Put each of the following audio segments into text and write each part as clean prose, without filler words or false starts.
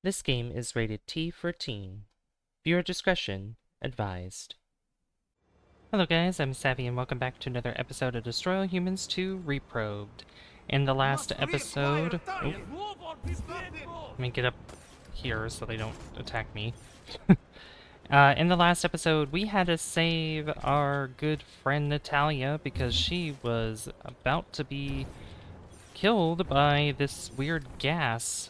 This game is rated T for teen. Viewer discretion advised. Hello guys, I'm Savvy and welcome back to another episode of Destroy All Humans 2 Reprobed. In the last episode... Oh, let me get up here so they don't attack me. In the last episode, we had to save our good friend Natalya because she was about to be killed by this weird gas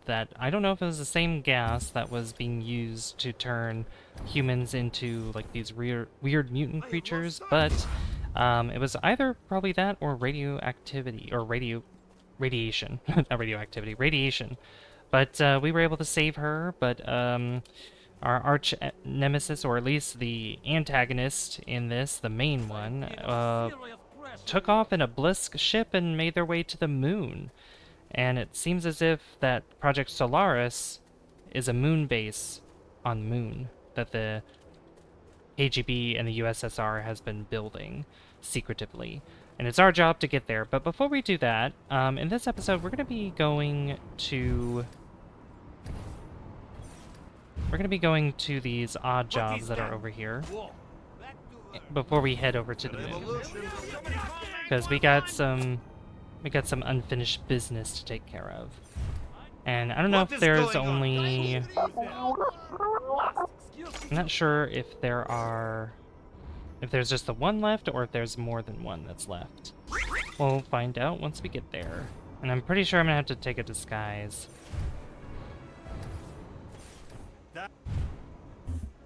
that I don't know if it was the same gas that was being used to turn humans into like these weird mutant creatures, but it was either probably that or radioactivity or radiation, not radioactivity, radiation. But we were able to save her, but our arch nemesis, or at least the antagonist in this, the main one, took off in a Blisk ship and made their way to the moon. And it seems as if that Project Solaris is a moon base on the moon that the KGB and the USSR has been building secretively. And it's our job to get there. But before we do that, in this episode, we're going to be going to these odd jobs that are over here before we head over to the moon, because we got some unfinished business to take care of. And I don't know if there's only... I'm not sure if there's just the one left or if there's more than one that's left. We'll find out once we get there. And I'm pretty sure I'm gonna have to take a disguise.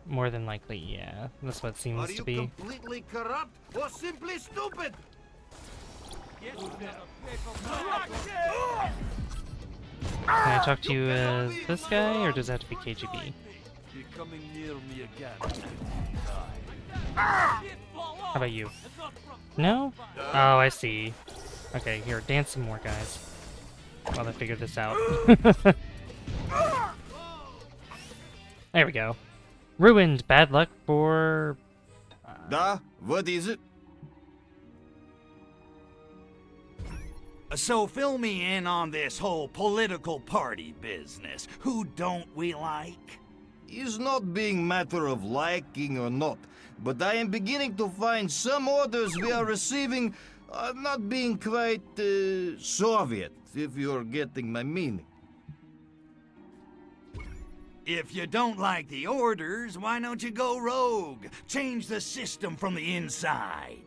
More than likely, yeah. That's what it seems to be. Are you completely corrupt or simply stupid? Can I talk to you as this guy, or does it have to be KGB? You're coming near me again. How about you? No? Oh, I see. Okay, here, dance some more, guys. While I figure this out. There we go. Ruined. Bad luck for... Da, what is it? So fill me in on this whole political party business. Who don't we like? Is not being matter of liking or not, but I am beginning to find some orders we are receiving are not being quite Soviet, if you're getting my meaning. If you don't like the orders, why don't you go rogue? Change the system from the inside.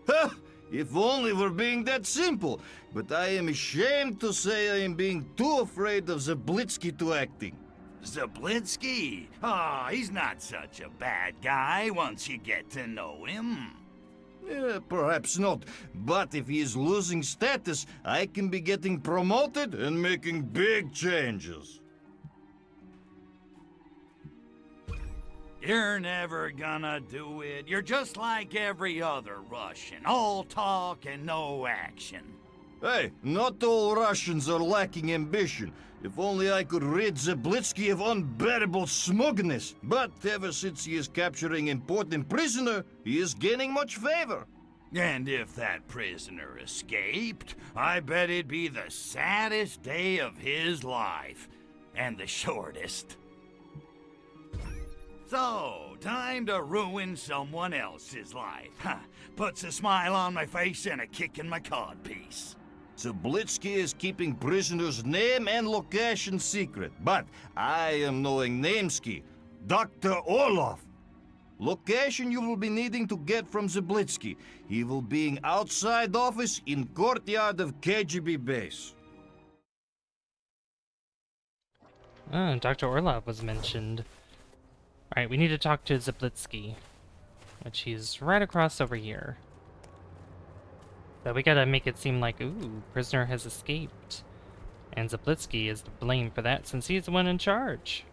Ha! If only we're being that simple, but I am ashamed to say I am being too afraid of Zablitsky to acting. Zablitsky? Ah, he's not such a bad guy once you get to know him. Perhaps not, but if he is losing status, I can be getting promoted and making big changes. You're never gonna do it. You're just like every other Russian. All talk and no action. Hey, not all Russians are lacking ambition. If only I could rid Zablitsky of unbearable smugness. But ever since he is capturing important prisoner, he is gaining much favor. And if that prisoner escaped, I bet it'd be the saddest day of his life. And the shortest. So, time to ruin someone else's life. Huh. Puts a smile on my face and a kick in my codpiece. Zablitsky is keeping prisoners' name and location secret, but I am knowing Namesky, Dr. Orlov. Location you will be needing to get from Zablitsky. He will be in outside office in courtyard of KGB base. Dr. Orlov was mentioned. Alright, we need to talk to Zablitsky, which he's right across over here. But we gotta make it seem like, ooh, prisoner has escaped. And Zablitsky is to blame for that since he's the one in charge.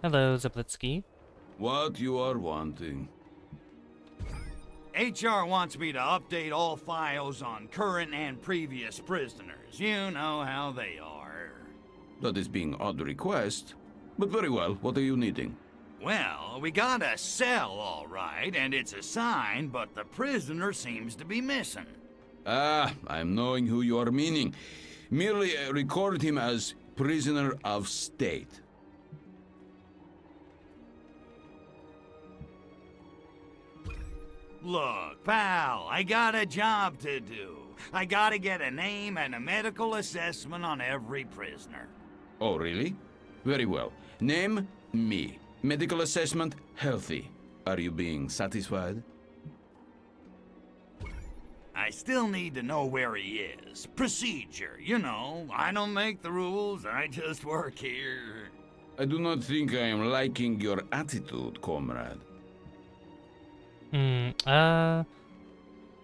Hello, Zablitsky. What you are wanting? HR wants me to update all files on current and previous prisoners. You know how they are. That is being odd request, but very well. What are you needing? Well, we got a cell, all right, and it's assigned, but the prisoner seems to be missing. Ah, I'm knowing who you are meaning. Merely record him as prisoner of state. Look, pal, I got a job to do. I gotta get a name and a medical assessment on every prisoner. Oh, really? Very well. Name, me. Medical assessment, healthy. Are you being satisfied? I still need to know where he is. Procedure, you know. I don't make the rules, I just work here. I do not think I am liking your attitude, comrade.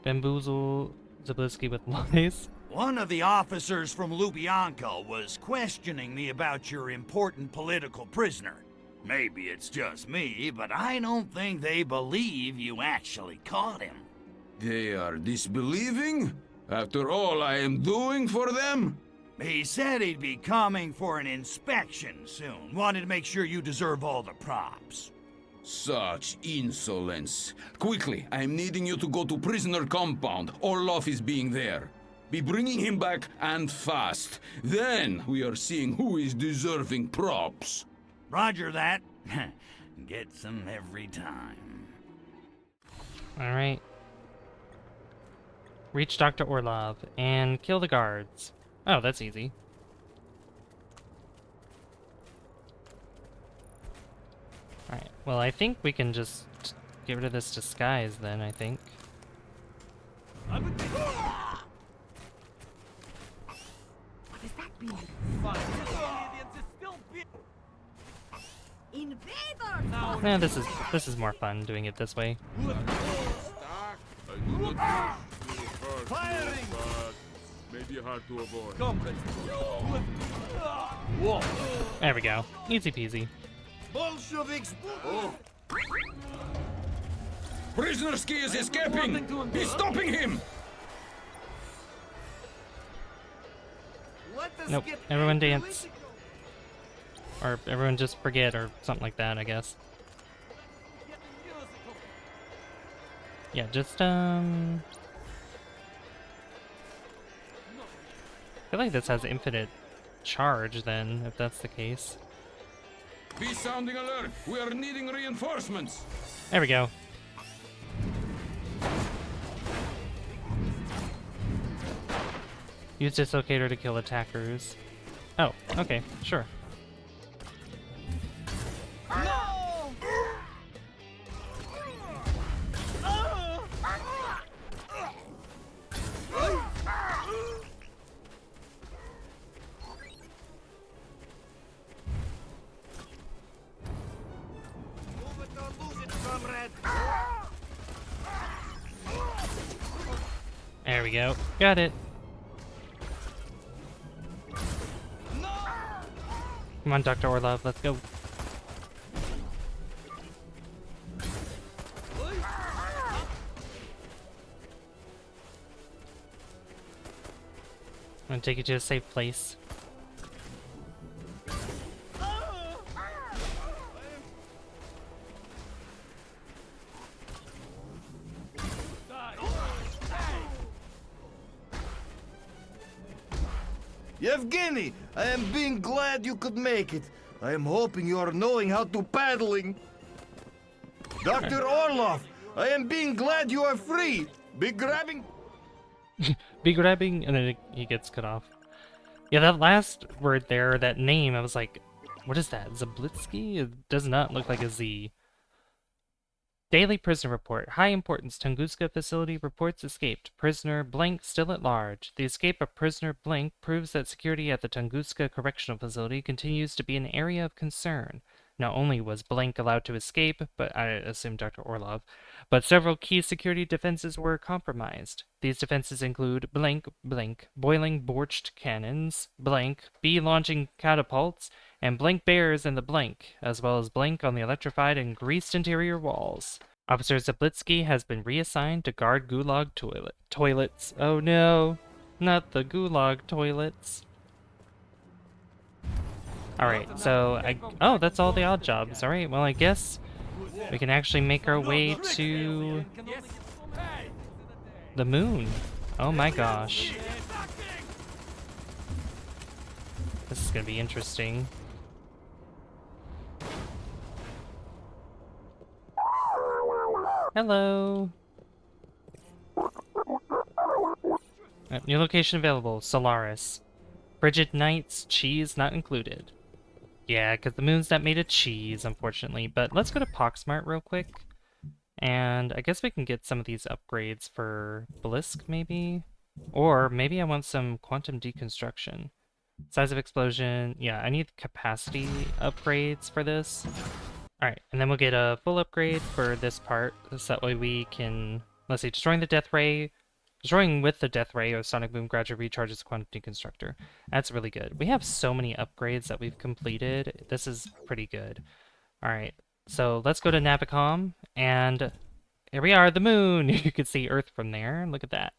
Bamboozle Zablisky with lies. One of the officers from Lubyanka was questioning me about your important political prisoner. Maybe it's just me, but I don't think they believe you actually caught him. They are disbelieving? After all I am doing for them? He said he'd be coming for an inspection soon. Wanted to make sure you deserve all the props. Such insolence. Quickly, I am needing you to go to prisoner compound. Orlov is being there. Be bringing him back and fast. Then we are seeing who is deserving props. Roger that. Gets them every time. Alright. Reach Dr. Orlov and kill the guards. Oh, that's easy. Alright, well I think we can just get rid of this disguise then, I think. What does that mean? Invaders! Nah, this is more fun doing it this way. Firing! Maybe hard to avoid. There we go. Easy peasy. Bolsheviks! Prisonerski is escaping! He's stopping him! Nope. Everyone dance. Or everyone just forget or something like that, I guess. Yeah, just I feel like this has infinite charge then, if that's the case. Be sounding alert! We are needing reinforcements! There we go. Use dislocator to kill attackers. Oh, okay, sure. There we go. Got it. Come on, Dr. Orlov, let's go. I'm gonna take you to a safe place. Yevgeny, I am being glad you could make it. I am hoping you are knowing how to paddling. Dr. Orlov, I am being glad you are free. Be grabbing... Be grabbing, and then he gets cut off. Yeah, that last word there, that name, I was like, what is that? Zablitsky? It does not look like a Z. Daily Prisoner Report. High importance. Tunguska facility reports escaped. Prisoner blank still at large. The escape of prisoner blank proves that security at the Tunguska Correctional Facility continues to be an area of concern. Not only was blank allowed to escape, but I assume Dr. Orlov, but several key security defenses were compromised. These defenses include blank, boiling borched cannons, blank, bee-launching catapults, and blank bears in the blank, as well as blank on the electrified and greased interior walls. Officer Zablitsky has been reassigned to guard Gulag toilets. Oh no, not the Gulag toilets. Alright, so oh, that's all the odd jobs. Alright, well I guess we can actually make our way to the moon. Oh my gosh. This is gonna be interesting. Hello. New location available. Solaris. Frigid nights, cheese not included. Yeah, because the moon's not made of cheese, unfortunately. But let's go to Poxmart real quick. And I guess we can get some of these upgrades for Blisk, maybe? Or maybe I want some quantum deconstruction. Size of explosion. Yeah, I need capacity upgrades for this. Alright, and then we'll get a full upgrade for this part. So that way we can... Let's see, destroying the death ray. Destroying with the death ray or sonic boom gradually recharges quantum deconstructor. That's really good. We have so many upgrades that we've completed. This is pretty good. Alright, so let's go to Navicom, and here we are, the moon! You can see Earth from there. Look at that.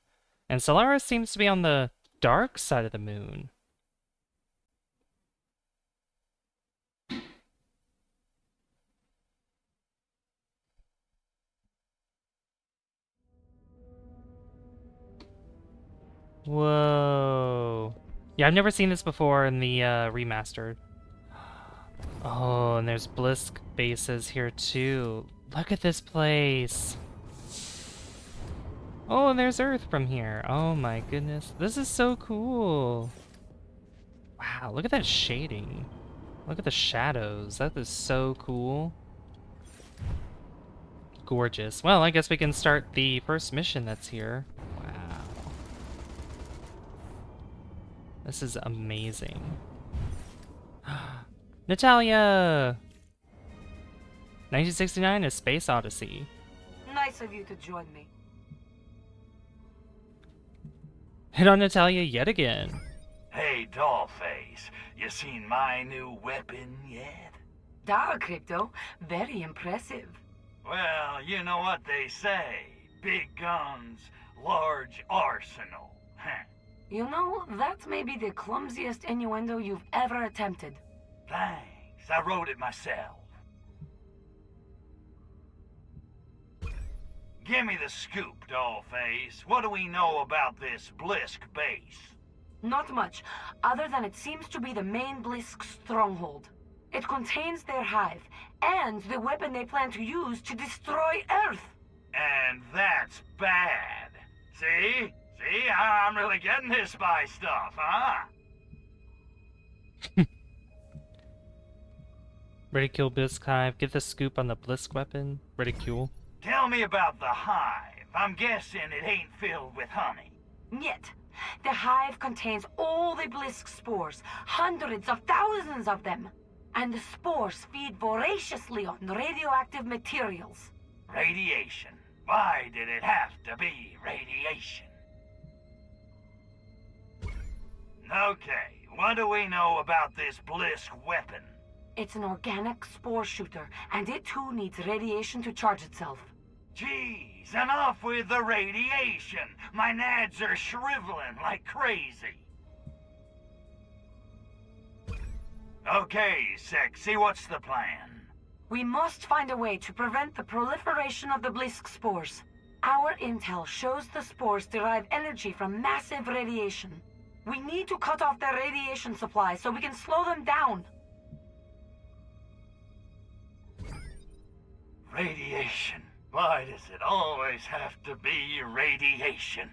And Solaris seems to be on the dark side of the moon. Whoa. Yeah, I've never seen this before in the remastered. Oh, and there's Blisk bases here too. Look at this place. Oh, and there's Earth from here. Oh my goodness. This is so cool. Wow, look at that shading. Look at the shadows. That is so cool. Gorgeous. Well, I guess we can start the first mission that's here. Wow. This is amazing. Natalya! 1969, A Space Odyssey. Nice of you to join me. Hit on Natalya yet again. Hey, Dollface, you seen my new weapon yet? Dar Crypto, very impressive. Well, you know what they say. Big guns, large arsenal. You know, that may be the clumsiest innuendo you've ever attempted. Thanks, I wrote it myself. Give me the scoop, Dollface. What do we know about this Blisk base? Not much, other than it seems to be the main Blisk stronghold. It contains their hive, and the weapon they plan to use to destroy Earth. And that's bad. See? See? I'm really getting this spy stuff, huh? Ridicule Blisk Hive. Get the scoop on the Blisk weapon. Ridicule. Tell me about the hive. I'm guessing it ain't filled with honey. Yet, the hive contains all the Blisk spores, hundreds of thousands of them. And the spores feed voraciously on radioactive materials. Radiation. Why did it have to be radiation? Okay, what do we know about this Blisk weapon? It's an organic spore shooter, and it too needs radiation to charge itself. Jeez, enough with the radiation. My nads are shriveling like crazy. Okay, Sexy, what's the plan? We must find a way to prevent the proliferation of the Blisk spores. Our intel shows the spores derive energy from massive radiation. We need to cut off their radiation supply so we can slow them down. Radiation. Why does it always have to be radiation?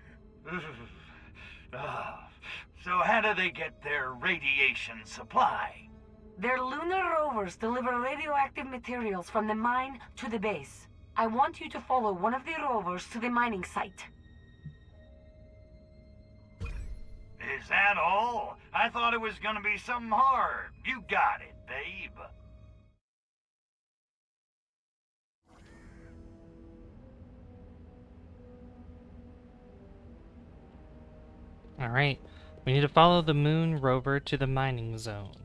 So how do they get their radiation supply? Their lunar rovers deliver radioactive materials from the mine to the base. I want you to follow one of the rovers to the mining site. Is that all? I thought it was gonna be something hard. You got it, babe. Alright. We need to follow the moon rover to the mining zone.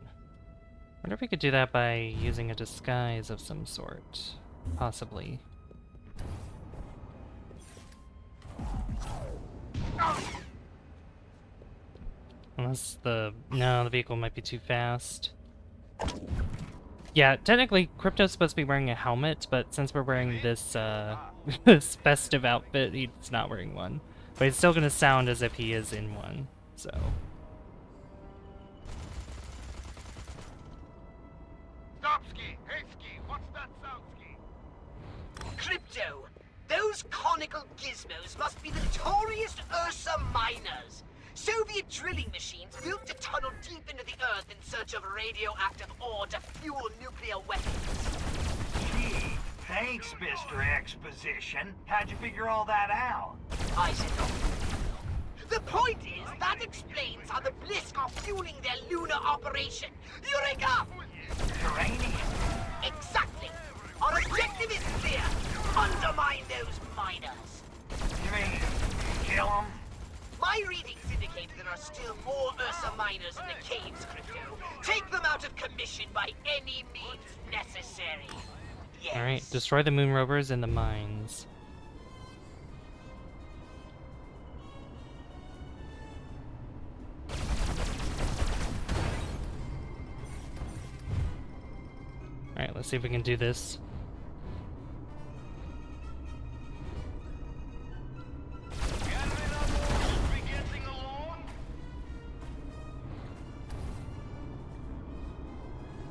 Wonder if we could do that by using a disguise of some sort. Possibly. Unless the... No, the vehicle might be too fast. Yeah, technically, Crypto's supposed to be wearing a helmet, but since we're wearing this, this festive outfit, he's not wearing one. But it's still gonna sound as if he is in one, so... Crypto, those conical gizmos must be the notorious Ursa miners. Soviet drilling machines built to tunnel deep into the earth in search of radioactive ore to fuel nuclear weapons. Gee, thanks, Mr. Exposition. How'd you figure all that out? I said no. The point is, that explains how the Blisk are fueling their lunar operation. Eureka! Uranium. Exactly. Our objective is clear. Undermine those miners. You mean kill them? My readings indicate there are still more Ursa miners in the caves, Crypto. Take them out of commission by any means necessary. Yes. Alright, destroy the moon rovers in the mines. Alright, let's see if we can do this.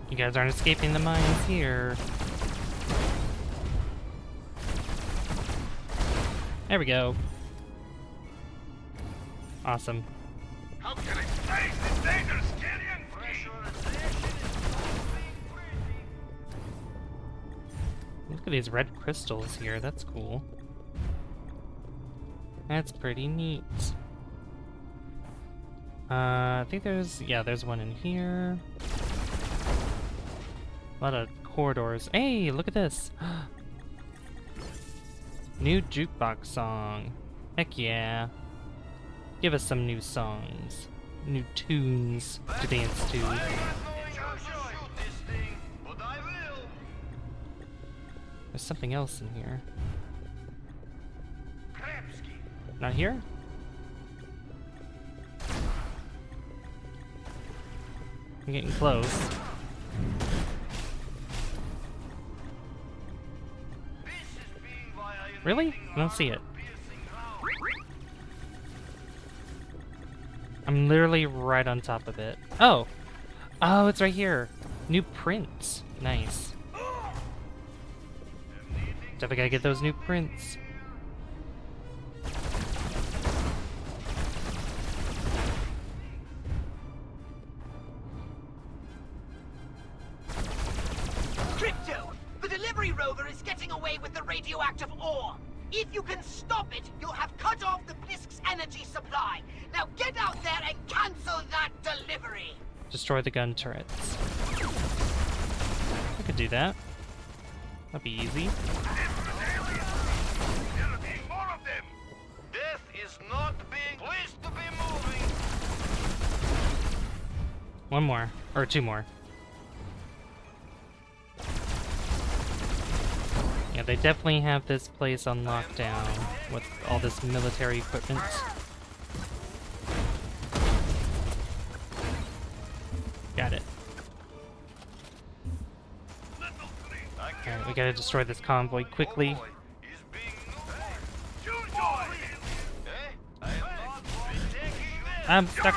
You guys aren't escaping the mines here. There we go. Awesome. How can I face this dangerous Gideon? Look at these red crystals here, that's cool. That's pretty neat. I think there's one in here. A lot of corridors. Hey, look at this! New jukebox song. Heck yeah. Give us some new songs. New tunes to dance to. There's something else in here. Not here? I'm getting close. Really? I don't see it. I'm literally right on top of it. Oh! Oh, it's right here. New prints. Nice. Definitely gotta get those new prints. Crypto! The delivery rover is getting away with the radioactive ore! If you can stop it, you'll have cut off the Blisk's energy supply. Now get out there and cancel that delivery! Destroy the gun turrets. I could do that. That'd be easy. More of them! Death is not being pleased to be moving! One more. Or two more. Yeah, they definitely have this place on lockdown with all this military equipment. Got it. Alright, we gotta destroy this convoy quickly. I'm stuck!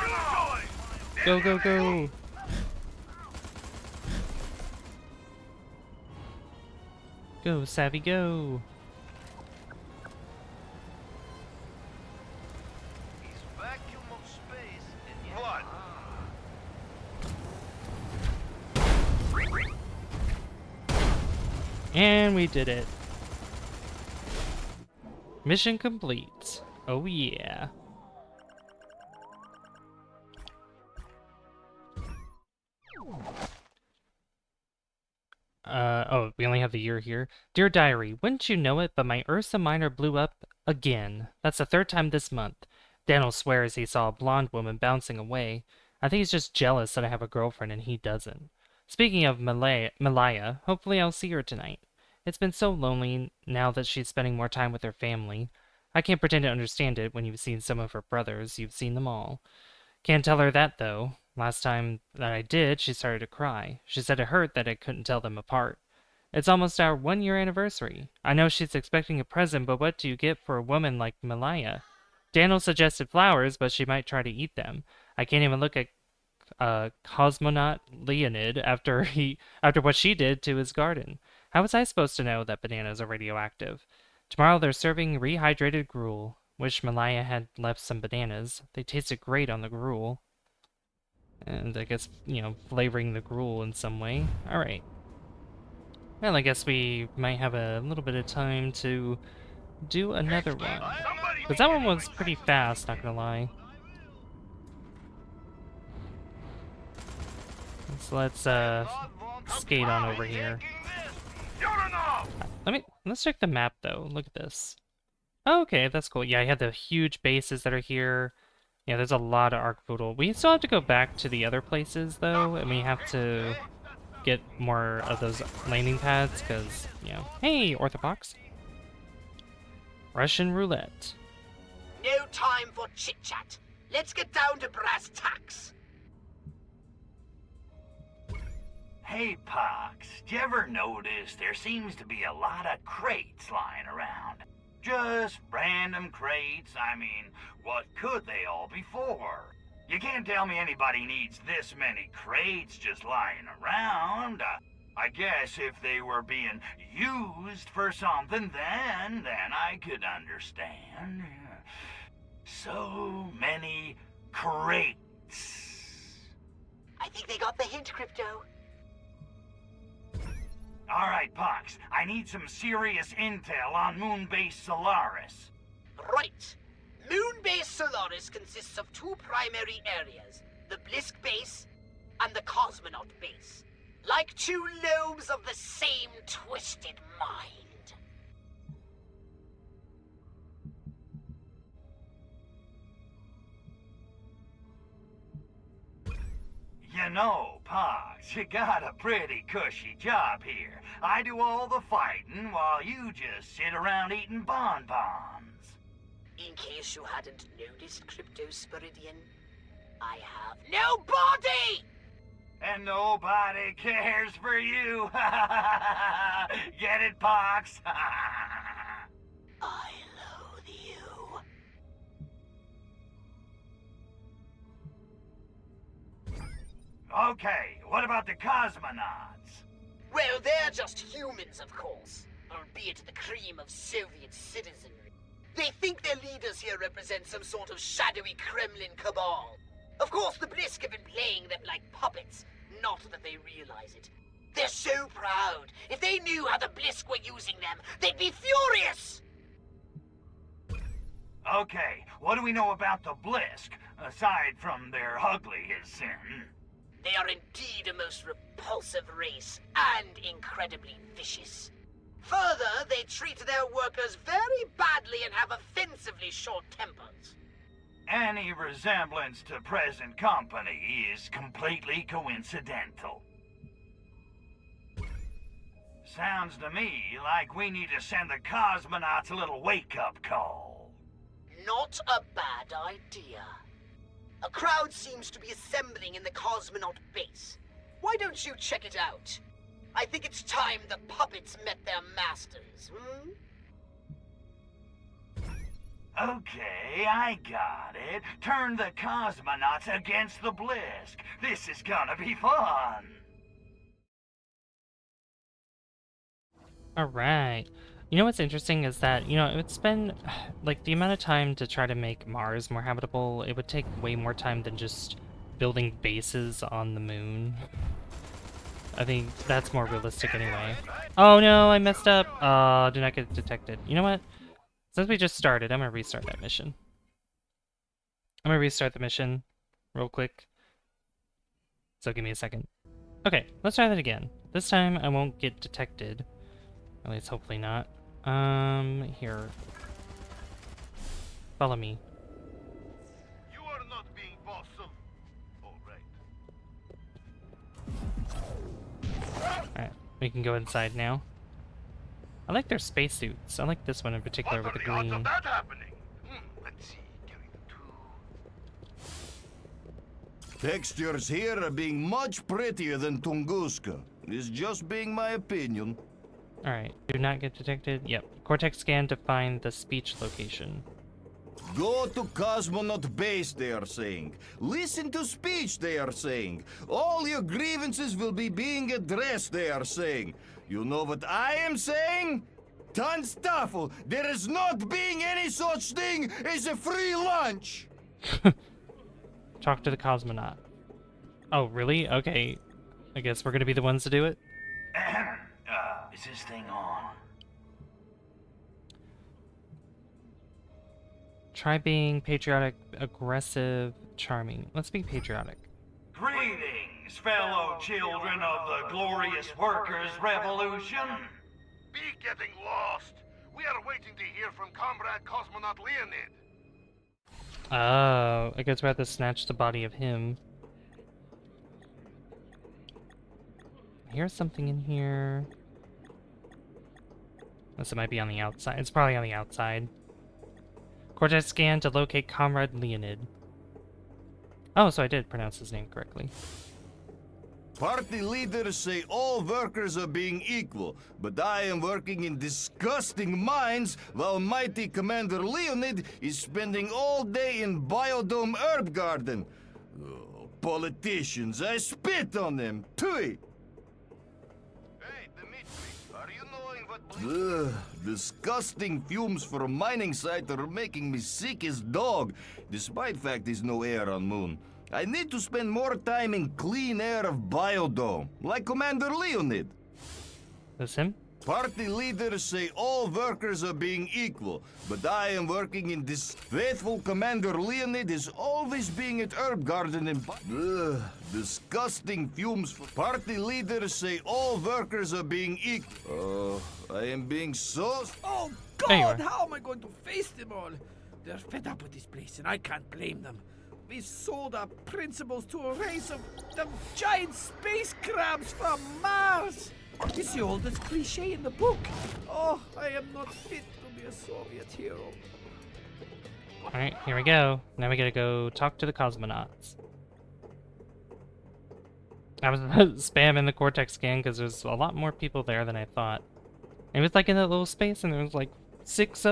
Go, go, go! Go, Savvy, go! Vacuum of space in blood. And we did it. Mission complete. Oh yeah. Oh, we only have the year here. Dear Diary, wouldn't you know it, but my Ursa Minor blew up again. That's the third time this month. Daniel swears he saw a blonde woman bouncing away. I think he's just jealous that I have a girlfriend and he doesn't. Speaking of Malaya, hopefully I'll see her tonight. It's been so lonely now that she's spending more time with her family. I can't pretend to understand it. When you've seen some of her brothers, you've seen them all. Can't tell her that, though. Last time that I did, she started to cry. She said it hurt that I couldn't tell them apart. It's almost our 1-year anniversary. I know she's expecting a present, but what do you get for a woman like Malaya? Daniel suggested flowers, but she might try to eat them. I can't even look at cosmonaut Leonid after what she did to his garden. How was I supposed to know that bananas are radioactive? Tomorrow they're serving rehydrated gruel. Wish Malaya had left some bananas. They tasted great on the gruel. And I guess, you know, flavoring the gruel in some way. Alright. Well, I guess we might have a little bit of time to do another one. Because that one was pretty fast, not gonna lie. So let's skate on over here. Let's check the map though. Look at this. Oh, okay, that's cool. Yeah, I had the huge bases that are here. Yeah, there's a lot of Arcvoodle. We still have to go back to the other places though, and we have to get more of those landing pads because, you know. Hey, Orthopox. Russian roulette. No time for chit-chat. Let's get down to brass tacks. Hey, Pox, do you ever notice there seems to be a lot of crates lying around? Just random crates. I mean, what could they all be for? You can't tell me anybody needs this many crates just lying around. I guess if they were being used for something, then I could understand. So many crates. I think they got the hint, Crypto. All right, Pox, I need some serious intel on Moonbase Solaris. Right. Moonbase Solaris consists of two primary areas, the Blisk base and the Cosmonaut base. Like two lobes of the same twisted mind. You know, Pox, you got a pretty cushy job here. I do all the fighting while you just sit around eating bonbons. In case you hadn't noticed, Crypto Spiridian, I have no body! And nobody cares for you. Get it, Pox? I loathe you. Okay, what about the cosmonauts? Well, they're just humans, of course, albeit the cream of Soviet citizenry. They think their leaders here represent some sort of shadowy Kremlin cabal. Of course, the Blisk have been playing them like puppets, not that they realize it. They're so proud. If they knew how the Blisk were using them, they'd be furious! Okay, what do we know about the Blisk, aside from their ugly as sin? They are indeed a most repulsive race, and incredibly vicious. Further, they treat their workers very badly and have offensively short tempers. Any resemblance to present company is completely coincidental. Sounds to me like we need to send the cosmonauts a little wake-up call. Not a bad idea. A crowd seems to be assembling in the Cosmonaut base. Why don't you check it out? I think it's time the puppets met their masters, Okay, I got it. Turn the cosmonauts against the Blisk. This is gonna be fun. Alright. You know what's interesting is that, you know, it's been, like, the amount of time to try to make Mars more habitable, it would take way more time than just building bases on the moon. I think that's more realistic anyway. Oh no, I messed up! Did not get detected. You know what? Since we just started, I'm gonna restart that mission. I'm gonna restart the mission real quick. So give me a second. Okay, let's try that again. This time I won't get detected. At least hopefully not. Here. Follow me. You are not being bossum. All right. Alright, we can go inside now. I like their spacesuits. I like this one in particular with the green. That happening? Let's see. Textures here are being much prettier than Tunguska. It's just being my opinion. Alright, do not get detected. Yep. Cortex scan to find the speech location. Go to Cosmonaut Base, they are saying. Listen to speech, they are saying. All your grievances will be being addressed, they are saying. You know what I am saying? Tunstaffel, there is not being any such thing as a free lunch! Talk to the cosmonaut. Oh, really? Okay. I guess we're gonna be the ones to do it? Is this thing on? Try being patriotic, aggressive, charming. Let's be patriotic. Greetings, fellow children of the glorious workers' revolution. Be getting lost. We are waiting to hear from Comrade Cosmonaut Leonid. Oh, I guess we have to snatch the body of him. I hear something in here. Unless it might be on the outside. It's probably on the outside. Cortex scan to locate Comrade Leonid. Oh, so I did pronounce his name correctly. Party leaders say all workers are being equal, but I am working in disgusting mines while mighty Commander Leonid is spending all day in Biodome Herb Garden. Oh, politicians, I spit on them, tui! Hey, Dimitri, are you knowing what... disgusting fumes from a mining site are making me sick as dog, despite fact there's no air on Moon. I need to spend more time in clean air of Biodome, like Commander Leonid. That's him? Party leaders say all workers are being equal, but I am working in this... Faithful Commander Leonid is always being at Herb Garden in... disgusting fumes. Party leaders say all workers are being equal. I am being so... Oh There you God, are. how am I going to face them all? They're fed up with this place, and I can't blame them. We sold our principles to a race of the giant space crabs from Mars. It's the oldest cliche in the book. Oh, I am not fit to be a Soviet hero. Alright, here we go. Now we gotta go talk to the cosmonauts. I was spamming the Cortex scan because there's a lot more people there than I thought. It was like in that little space and there was like six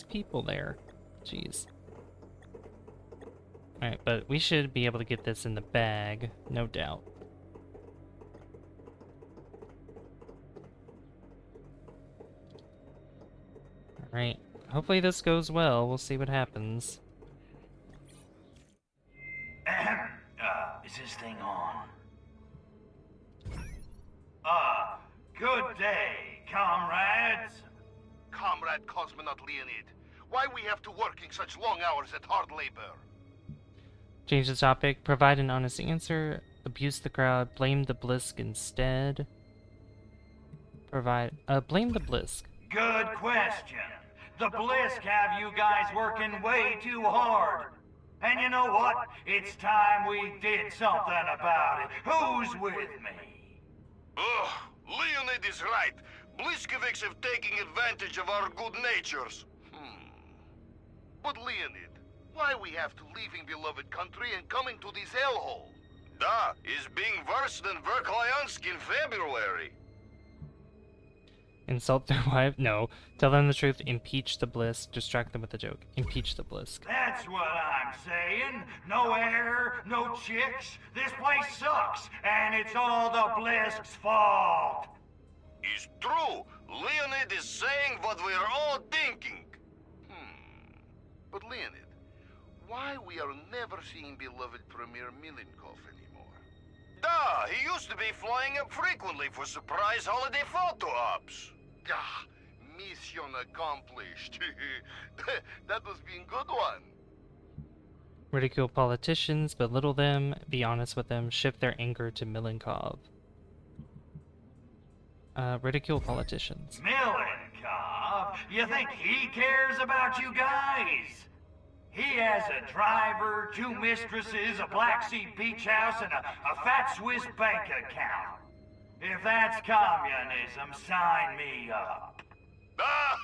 people there. Jeez. Alright, but we should be able to get this in the bag, no doubt. Alright, hopefully this goes well. We'll see what happens. Is this thing on? Good day, comrades. Comrade Cosmonaut Leonid, why we have to working such long hours at hard labor? Change the topic, provide an honest answer, abuse the crowd, blame the Blisk instead. Blame the Blisk. Good question. The Blisk have you guys working way too hard. And you know what? It's time we did something about it. Who's with me? Ugh, Leonid is right. Bliskovics have taken advantage of our good natures. But Leonid, why we have to leaving beloved country and coming to this hellhole? Da is being worse than Verkhoyansk in February. Insult their wife? No. Tell them the truth. Impeach the Blisk. Distract them with a joke. Impeach the Blisk. That's what I'm saying. No air, no chicks. This place sucks, and it's all the Blisk's fault. It's true. Leonid is saying what we're all thinking. But Leonid, why we are never seeing beloved Premier Milenkov anymore? Da, he used to be flying up frequently for surprise holiday photo ops. Ah, mission accomplished. That was being good one. Ridicule politicians, belittle them, be honest with them, shift their anger to Milenkov. Ridicule politicians. Milenkov? You think he cares about you guys? He has a driver, 2 mistresses, a Black Sea beach house, and a fat Swiss bank account. If that's communism, sign me up. Ah,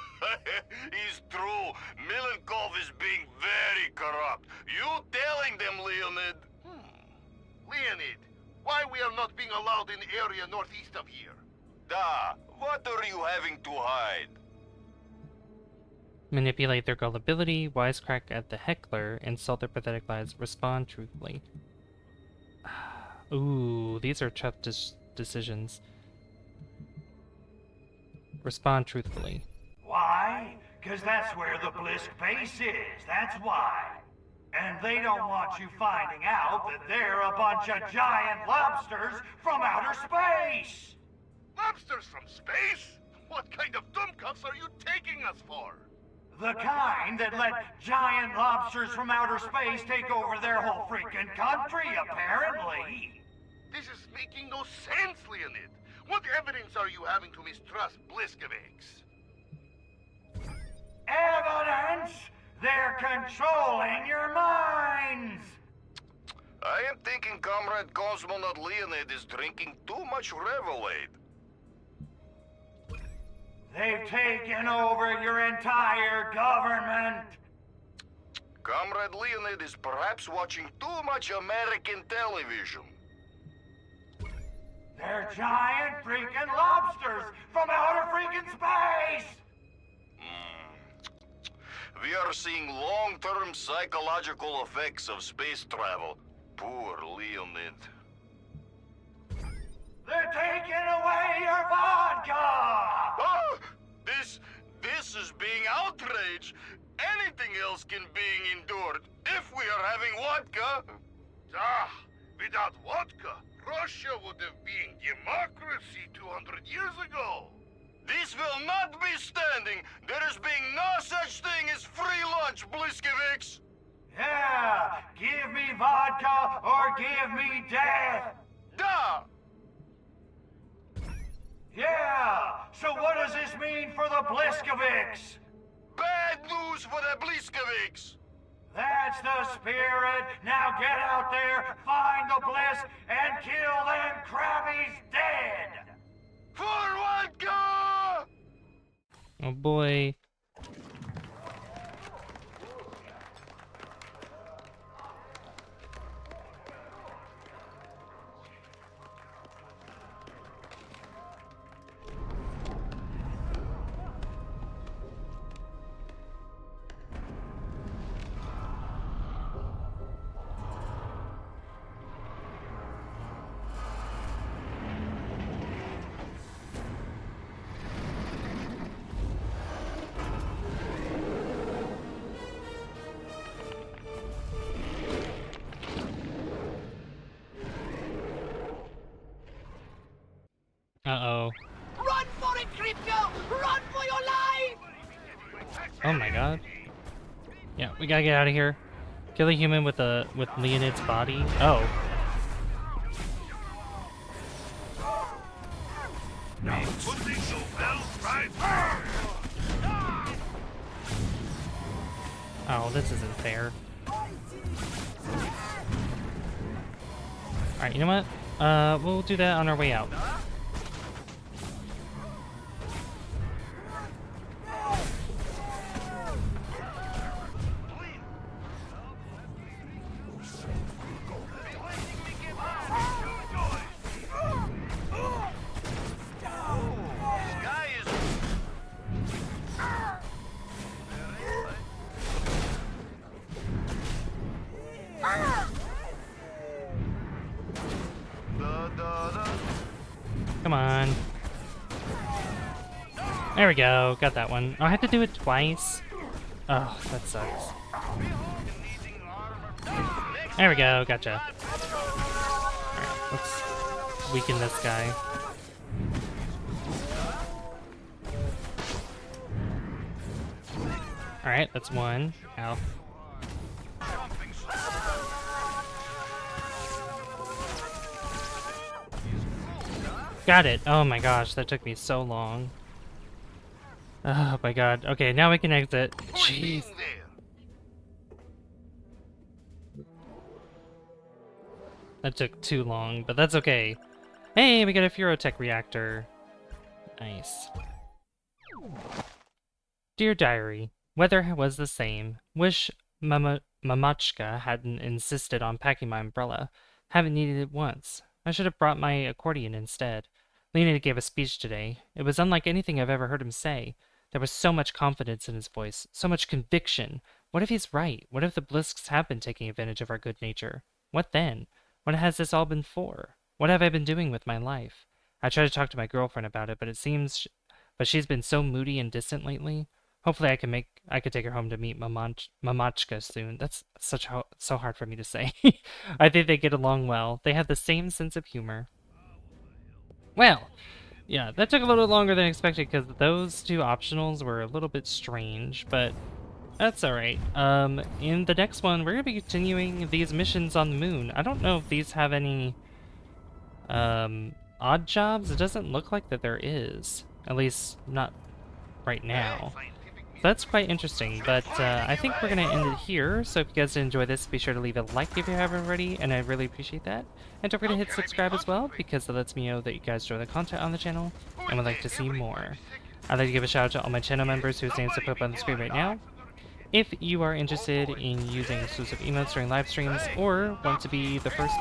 it's true. Milenkov is being very corrupt. You telling them, Leonid? Leonid, why we are not being allowed in the area northeast of here? Da, what are you having to hide? Manipulate their gullibility, wisecrack at the heckler, insult their pathetic lies, respond truthfully. Ooh, these are tough decisions. Respond truthfully. Why? Because that's where the Blisk base is, that's why. And they don't want you finding out that they're a bunch of giant lobsters from outer space! Lobsters from space? What kind of dumbcuffs are you taking us for? The kind that let giant lobsters from outer space take over their whole freaking country, apparently. This is making no sense, Leonid. What evidence are you having to mistrust Bliskovics? Evidence? They're controlling your minds! I am thinking Comrade Cosmonaut Leonid is drinking too much Revelade. They've taken over your entire government! Comrade Leonid is perhaps watching too much American television. They're giant freaking lobsters from outer freaking space! We are seeing long-term psychological effects of space travel. Poor Leonid. They're taking away your vodka! Ah! This is being outrage. Anything else can be endured if we are having vodka. Ah, without vodka, Russia would have been democracy 200 years ago. This will not be standing. There is being no such thing as free lunch, Bliskovics. Yeah, give me vodka or give me death! Da! Yeah, so what does this mean for the Bliskovics? Bad news for the Bliskovics. That's the spirit. Now get out there, find the Blisk, and kill them crabbies dead! For vodka! Oh boy. Uh-oh. Run for it, Crypto! Run for your life! Oh my god. Yeah, we gotta get out of here. Kill a human with Leonid's body. Oh. Oh, this isn't fair. Alright, you know what? We'll do that on our way out. Come on. There we go. Got that one. Oh, I have to do it twice. Oh, that sucks. There we go. Gotcha. Alright, let's weaken this guy. Alright, that's one. Ow. Got it! Oh my gosh, that took me so long. Oh my god. Okay, now we can exit. Jeez. That took too long, but that's okay. Hey, we got a Furotech reactor. Nice. Dear Diary, weather was the same. Wish Mamachka hadn't insisted on packing my umbrella. Haven't needed it once. I should have brought my accordion instead. Leonid gave a speech today. It was unlike anything I've ever heard him say. There was so much confidence in his voice, so much conviction. What if he's right? What if the Blisks have been taking advantage of our good nature? What then? What has this all been for? What have I been doing with my life? I tried to talk to my girlfriend about it, but she's been so moody and distant lately. Hopefully I could take her home to meet Mamachka soon. That's so hard for me to say. I think they get along well. They have the same sense of humor. Well, yeah, that took a little longer than expected because those two optionals were a little bit strange, but that's alright. In the next one, we're going to be continuing these missions on the moon. I don't know if these have any, odd jobs. It doesn't look like that there is. At least, not right now. So that's quite interesting, but I think we're going to end it here. So if you guys did enjoy this, be sure to leave a like if you haven't already, and I really appreciate that. And don't forget to hit subscribe as well, because that lets me know that you guys enjoy the content on the channel and would like to see more. I'd like to give a shout out to all my channel members whose names I put up on the screen right now. If you are interested in using exclusive emotes during live streams, or want to be the first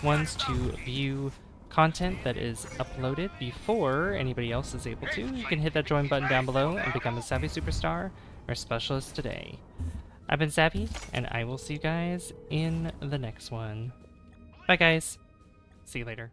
ones to view content that is uploaded before anybody else is able to, you can hit that join button down below and become a Savvy Superstar or Specialist today. I've been Savvy, and I will see you guys in the next one. Bye guys. See you later.